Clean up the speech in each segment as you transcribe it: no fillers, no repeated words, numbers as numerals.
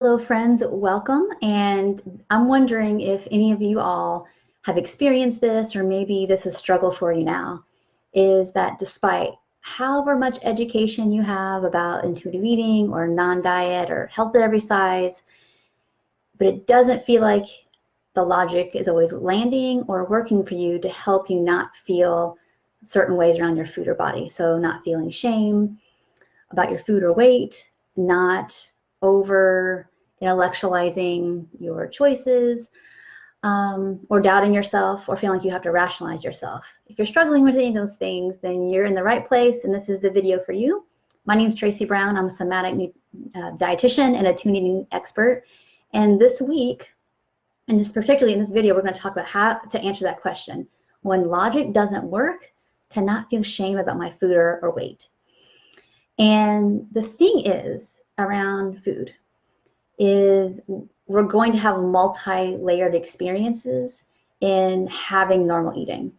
Hello, friends, welcome. And I'm wondering if any of you all have experienced this, or maybe this is a struggle for you now, is that despite however much education you have about intuitive eating or non-diet or health at every size, but it doesn't feel like the logic is always landing or working for you to help you not feel certain ways around your food or body. So not feeling shame about your food or weight, not over intellectualizing your choices, or doubting yourself, or feeling like you have to rationalize yourself. If you're struggling with any of those things, then you're in the right place, and this is the video for you. My name is Tracy Brown. I'm a somatic dietitian and a tuning expert. And this week, and this particularly in this video, we're going to talk about how to answer that question. When logic doesn't work, to not feel shame about my food or weight. And the thing is around food is we're going to have multi-layered experiences in having normal eating.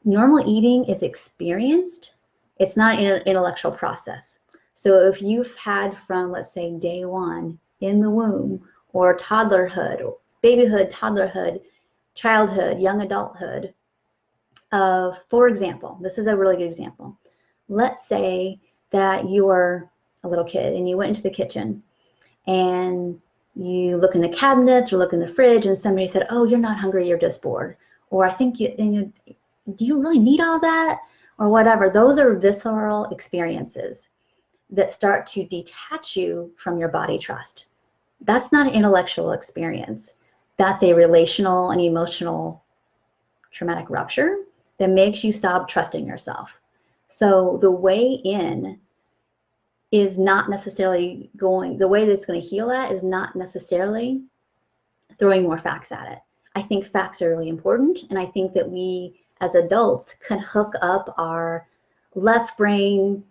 Normal eating is experienced. It's not an intellectual process. So if you've had from, let's say, day one in the womb, or toddlerhood, or babyhood, toddlerhood, childhood, young adulthood, for example, this is a really good example. Let's say that you were a little kid and you went into the kitchen and you look in the cabinets or look in the fridge and somebody said, oh, you're not hungry, you're just bored. Or I think, do you really need all that? Or whatever. Those are visceral experiences that start to detach you from your body trust. That's not an intellectual experience. That's a relational and emotional traumatic rupture that makes you stop trusting yourself. So the way in is not necessarily the way that's going to heal that is not necessarily throwing more facts at it. I think facts are really important, and I think that we as adults can hook up our left brain,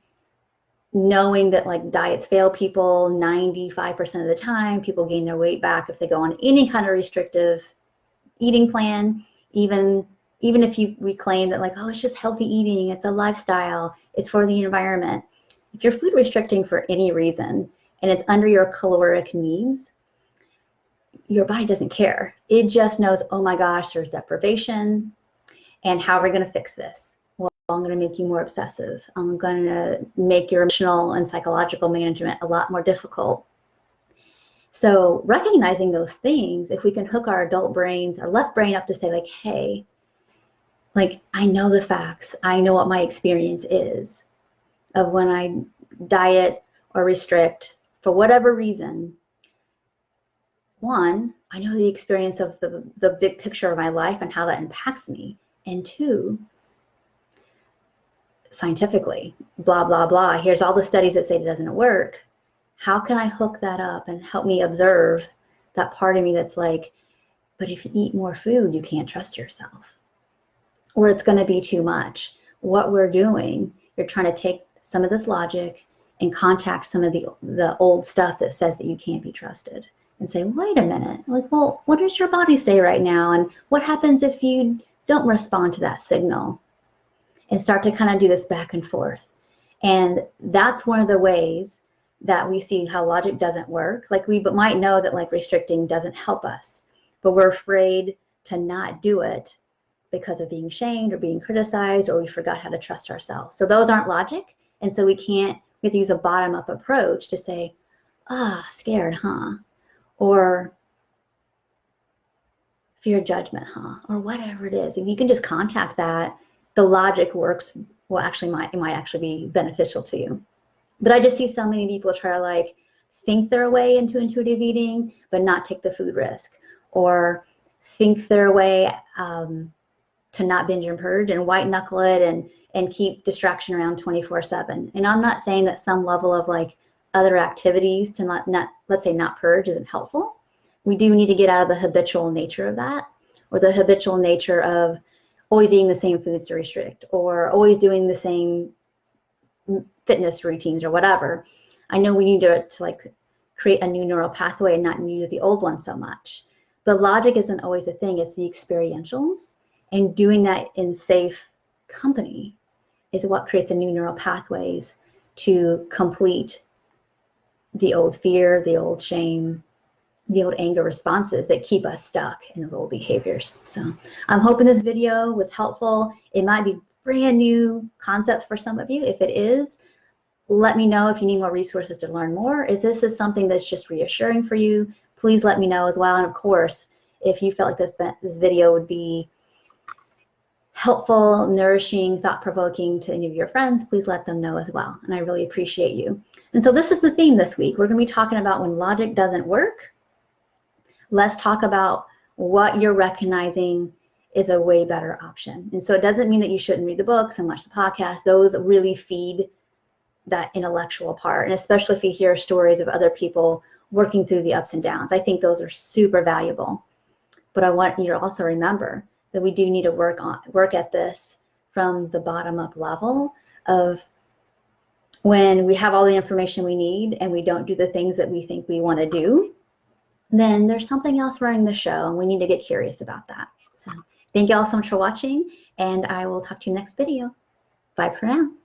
knowing that like diets fail people 95% of the time. People gain their weight back if they go on any kind of restrictive eating plan, even if we claim that like, oh, it's just healthy eating, it's a lifestyle, it's for the environment. If you're food restricting for any reason and it's under your caloric needs, your body doesn't care. It just knows, oh my gosh, there's deprivation, and how are we going to fix this? Well, I'm going to make you more obsessive. I'm going to make your emotional and psychological management a lot more difficult. So recognizing those things, if we can hook our adult brains, our left brain up to say like, hey, like I know the facts. I know what my experience is of when I diet or restrict for whatever reason. One, I know the experience of the big picture of my life and how that impacts me. And two, scientifically, blah, blah, blah. Here's all the studies that say it doesn't work. How can I hook that up and help me observe that part of me that's like, but if you eat more food, you can't trust yourself, or it's going to be too much. What we're doing, you're trying to take some of this logic and contact some of the old stuff that says that you can't be trusted and say, wait a minute, like, well, what does your body say right now? And what happens if you don't respond to that signal? And start to kind of do this back and forth. And that's one of the ways that we see how logic doesn't work. Like we might know that like restricting doesn't help us, but we're afraid to not do it because of being shamed or being criticized, or we forgot how to trust ourselves. So those aren't logic. And so we have to use a bottom-up approach to say, scared, huh? Or fear judgment, huh? Or whatever it is. If you can just contact that, the logic works. Well, actually, it might actually be beneficial to you. But I just see so many people try to like think their way into intuitive eating, but not take the food risk, or think their way to not binge and purge and white knuckle it and keep distraction around 24/7. And I'm not saying that some level of like other activities to not let's say not purge isn't helpful. We do need to get out of the habitual nature of that, or the habitual nature of always eating the same foods to restrict, or always doing the same fitness routines or whatever. I know we need to like create a new neural pathway and not use the old one so much. But logic isn't always a thing. It's the experientials, and doing that in safe company is what creates a new neural pathways to complete the old fear, the old shame, the old anger responses that keep us stuck in those old behaviors. So I'm hoping this video was helpful. It might be brand new concepts for some of you. If it is, let me know if you need more resources to learn more. If this is something that's just reassuring for you, please let me know as well. And of course, if you felt like this video would be helpful, nourishing, thought-provoking to any of your friends, please let them know as well. And I really appreciate you. And so this is the theme this week. We're going to be talking about when logic doesn't work. Let's talk about what you're recognizing is a way better option. And so it doesn't mean that you shouldn't read the books and watch the podcast. Those really feed that intellectual part, and especially if you hear stories of other people working through the ups and downs. I think those are super valuable. But I want you to also remember that we do need to work at this from the bottom up level of when we have all the information we need and we don't do the things that we think we want to do, then there's something else running the show, and we need to get curious about that. So thank you all so much for watching, and I will talk to you next video. Bye for now.